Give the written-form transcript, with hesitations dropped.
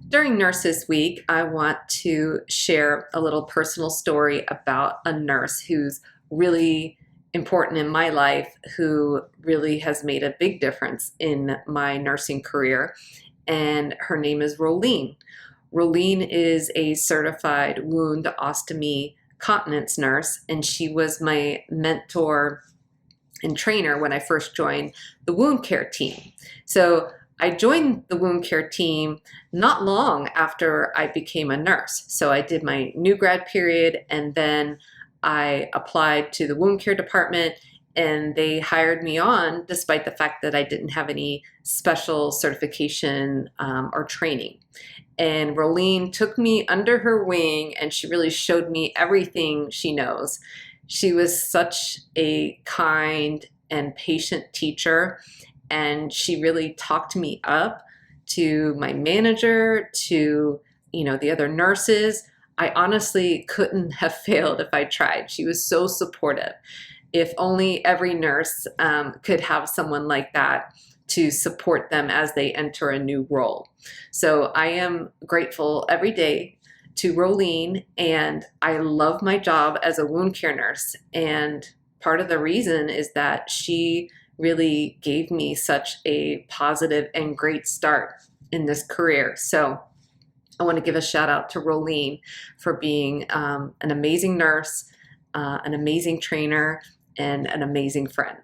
During Nurses Week, I want to share a little personal story about a nurse who's really important in my life, who really has made a big difference in my nursing career. And her name is Rolyne. Rolyne is a certified wound ostomy continence nurse, and she was my mentor and trainer when I first joined the wound care team. So I joined the wound care team not long after I became a nurse. So I did my new grad period, and then I applied to the wound care department, and they hired me on despite the fact that I didn't have any special certification or training. And Rolyne took me under her wing, and she really showed me everything she knows. She was such a kind and patient teacher, and she really talked me up to my manager, to the other nurses. I honestly couldn't have failed if I tried. She was so supportive. If only every nurse could have someone like that to support them as they enter a new role. So I am grateful every day to Rolyne, and I love my job as a wound care nurse. And part of the reason is that she really gave me such a positive and great start in this career. So I want to give a shout out to Rolyne for being an amazing nurse, an amazing trainer, and an amazing friend.